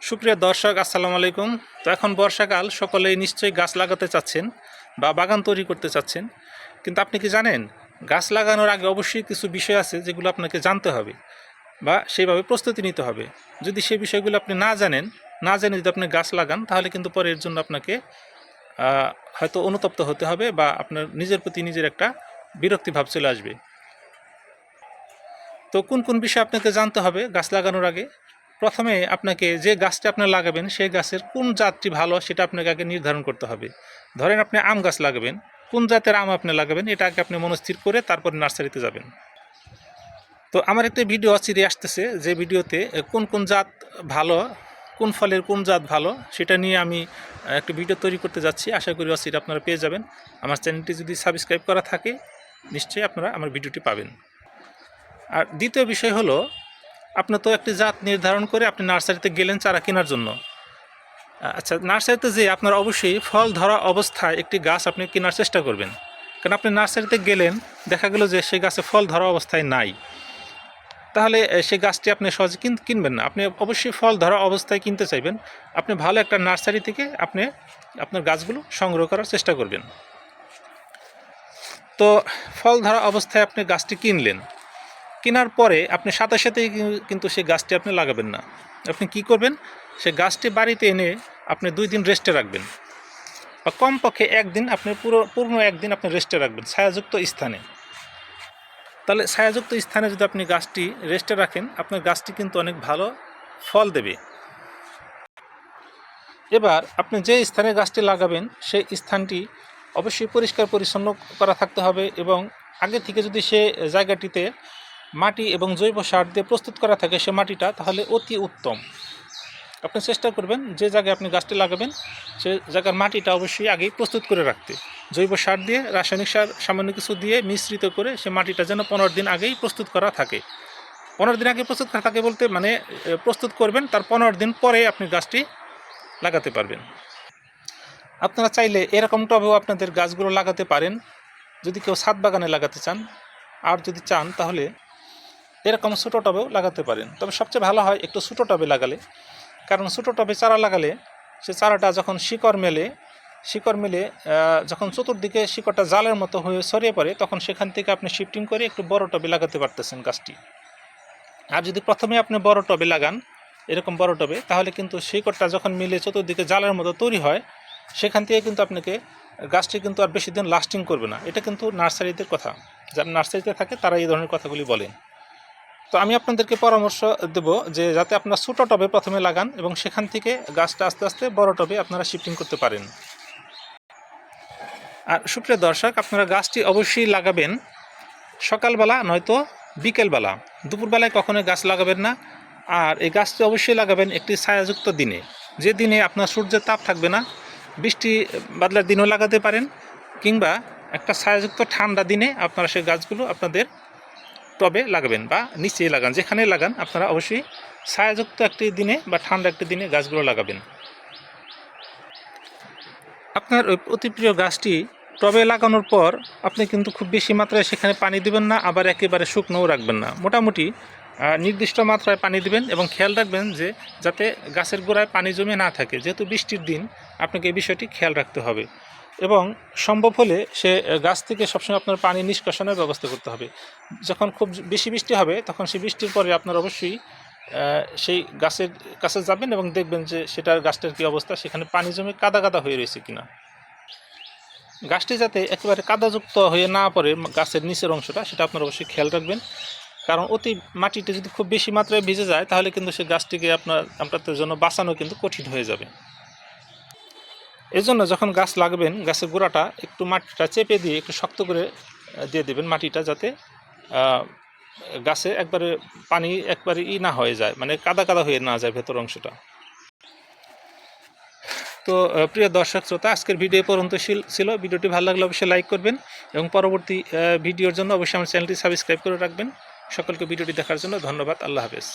সুপ্রিয় দর্শক, আসসালামু আলাইকুম। তো এখন বর্ষাকাল, সকলেই নিশ্চয়ই গাছ লাগাতে চাচ্ছেন বা বাগান তৈরি করতে চাচ্ছেন। কিন্তু আপনি কি জানেন, গাছ লাগানোর আগে অবশ্যই কিছু বিষয় আছে যেগুলো আপনাকে জানতে হবে বা সেইভাবে প্রস্তুতি নিতে হবে। যদি সেই বিষয়গুলো আপনি না জেনে যদি আপনি গাছ লাগান, তাহলে কিন্তু পরে এর জন্য আপনাকে হয়তো অনুতপ্ত হতে হবে বা আপনার নিজের প্রতি নিজের একটা বিরক্তি ভাব চলে আসবে। তো কোন কোন বিষয় আপনাকে জানতে হবে গাছ লাগানোর আগে? প্রথমে আপনাকে যে গাছটা আপনার লাগাবেন সেই গাছের কোন জাতটি ভালো সেটা আপনাকে আগে নির্ধারণ করতে হবে। ধরেন আপনি আম গাছ লাগাবেন, কোন জাতের আম আপনি লাগাবেন এটা আগে আপনি মনস্থির করে তারপর নার্সারিতে যাবেন। তো আমার একটা ভিডিও চিরে আসতেছে, যে ভিডিওতে কোন কোন জাত ভালো, কোন ফলের কোন জাত ভালো সেটা নিয়ে আমি একটা ভিডিও তৈরি করতে যাচ্ছি। আশা করি অচিরে আপনারা পেয়ে যাবেন। আমার চ্যানেলটি যদি সাবস্ক্রাইব করা থাকে, নিশ্চয়ই আপনারা আমার ভিডিওটি পাবেন। আর দ্বিতীয় বিষয় হলো, আপনি তো একটি জাত নির্ধারণ করে আপনি নার্সারিতে গেলেন চারা কেনার জন্য। আচ্ছা, নার্সারিতে যেয়ে আপনার অবশ্যই ফল ধরা অবস্থায় একটি গাছ আপনি কেনার চেষ্টা করবেন। কারণ আপনি নার্সারিতে গেলেন, দেখা গেল যে সেই গাছে ফল ধরা অবস্থায় নাই, তাহলে সেই গাছটি আপনি সহজে কিনবেন না। আপনি অবশ্যই ফল ধরা অবস্থায় কিনতে চাইবেন। আপনি ভালো একটা নার্সারি থেকে আপনি আপনার গাছগুলো সংগ্রহ করার চেষ্টা করবেন। তো ফল ধরা অবস্থায় আপনি গাছটি কিনলেন, কেনার পরে আপনি সাথে সাথেই কিন্তু সেই গাছটি আপনি লাগাবেন না। আপনি কি করবেন, সেই গাছটি বাড়িতে এনে আপনি 2 দিন রেস্টে রাখবেন, বা কমপক্ষে একদিন, আপনি পূর্ণ একদিন আপনি রেস্টে রাখবেন ছায়াযুক্ত স্থানে। তাহলে ছায়াযুক্ত স্থানে যদি আপনি গাছটি রেস্টে রাখেন, আপনার গাছটি কিন্তু অনেক ভালো ফল দেবে। এবার আপনি যে স্থানে গাছটি লাগাবেন সেই স্থানটি অবশ্যই পরিষ্কার পরিচ্ছন্ন করা থাকতে হবে, এবং আগে থেকে যদি সে জায়গাটিতে মাটি এবং জৈব সার দিয়ে প্রস্তুত করা থাকে সে মাটিটা, তাহলে অতি উত্তম। আপনি চেষ্টা করবেন যে জায়গায় আপনি গাছটি লাগাবেন সে জায়গার মাটিটা অবশ্যই আগেই প্রস্তুত করে রাখতে, জৈব সার দিয়ে, রাসায়নিক সার সামান্য কিছু দিয়ে মিশ্রিত করে সে মাটিটা যেন 15 দিন আগেই প্রস্তুত করা থাকে। 15 দিন আগে প্রস্তুত করা থাকে বলতে মানে প্রস্তুত করবেন, তার 15 দিন পরে আপনি গাছটি লাগাতে পারবেন। আপনারা চাইলে এরকম টবেও আপনাদের গাছগুলো লাগাতে পারেন, যদি কেউ ছাদ বাগানে লাগাতে চান। আর যদি চান তাহলে এরকম ছোটো টবেও লাগাতে পারেন, তবে সবচেয়ে ভালো হয় একটু ছোটো টবে লাগালে। কারণ ছোটো টবে চারা লাগালে সে চারাটা যখন শিকড় মেলে যখন চতুর্দিকে শিকড়টা জালের মতো হয়ে ছড়িয়ে পড়ে, তখন সেখান থেকে আপনি শিফটিং করে একটু বড় টবে লাগাতে পারতেছেন গাছটি। আর যদি প্রথমে আপনি বড় টবে লাগান, এরকম বড় টবে, তাহলে কিন্তু শিকড়টা যখন মিলে চতুর্দিকে জালের মতো তৈরি হয়, সেখান থেকে কিন্তু আপনাকে গাছটি কিন্তু আর বেশি দিন লাস্টিং করবে না। এটা কিন্তু নার্সারিদের কথা, যারা নার্সারিতে থাকে তারা এই ধরনের কথাগুলি বলেন। তো আমি আপনাদেরকে পরামর্শ দেব যে যাতে আপনারা ছোটো টবে প্রথমে লাগান এবং সেখান থেকে গাছটা আস্তে আস্তে বড় টবে আপনারা শিফটিং করতে পারেন। আর সুপ্রিয় দর্শক, আপনারা গাছটি অবশ্যই লাগাবেন সকালবেলা নয়তো বিকেলবেলা, দুপুরবেলায় কখনোই গাছ লাগাবেন না। আর এই গাছটি অবশ্যই লাগাবেন একটি ছায়াযুক্ত দিনে, যে দিনে আপনার সূর্যের তাপ থাকবে না। বৃষ্টি বাদলার দিনেও লাগাতে পারেন, কিংবা একটা ছায়াযুক্ত ঠান্ডা দিনে আপনারা সেই গাছগুলো আপনাদের টবে লাগাবেন বা নিচে লাগান, যেখানে লাগান আপনারা অবশ্যই ছায়াযুক্ত একটি দিনে বা ঠান্ডা একটি দিনে গাছগুলো লাগাবেন। আপনার ওই অতি প্রিয় গাছটি টবে লাগানোর পর আপনি কিন্তু খুব বেশি মাত্রায় সেখানে পানি দিবেন না, আবার একেবারে শুকনোও রাখবেন না। মোটামুটি নির্দিষ্ট মাত্রায় পানি দিবেন, এবং খেয়াল রাখবেন যে যাতে গাছের গোড়ায় পানি জমে না থাকে। যেহেতু বৃষ্টির দিন, আপনাকে এই বিষয়টি খেয়াল রাখতে হবে, এবং সম্ভব হলে সে গাছ থেকে সবসময় আপনার পানি নিষ্কাশনের ব্যবস্থা করতে হবে। যখন খুব বেশি বৃষ্টি হবে, তখন সেই বৃষ্টির পরে আপনার অবশ্যই সেই গাছের কাছে যাবেন এবং দেখবেন যে সেটার গাছটার কী অবস্থা, সেখানে পানি জমে কাদা কাদা হয়ে রয়েছে কিনা। গাছটি যাতে একেবারে কাদাযুক্ত হয়ে না পড়ে গাছের নিচের অংশটা, সেটা আপনারা অবশ্যই খেয়াল রাখবেন। কারণ অতি মাটিতে যদি খুব বেশি মাত্রায় ভিজে যায়, তাহলে কিন্তু সেই গাছটিকে আপনাদের জন্য বাঁচানো কিন্তু কঠিন হয়ে যাবে। এজন্য যখন গাছ লাগাবেন, গাছের গোড়াটা একটু মাটিটা চেপে দিয়ে একটু শক্ত করে দিয়ে দেবেন মাটিটা, যাতে গাছে একবারে পানি একবারে না হয়ে যায়, মানে কাদা কাদা হয়ে না যায় ভেতর অংশটা। তো প্রিয় দর্শক শ্রোতা, আজকের ভিডিও পর্যন্ত ছিল। ভিডিওটি ভালো লাগলে অবশ্যই লাইক করবেন, এবং পরবর্তী ভিডিওর জন্য অবশ্যই আমার চ্যানেলটি সাবস্ক্রাইব করে রাখবেন। সকলকে ভিডিওটি দেখার জন্য ধন্যবাদ। আল্লাহ হাফেজ।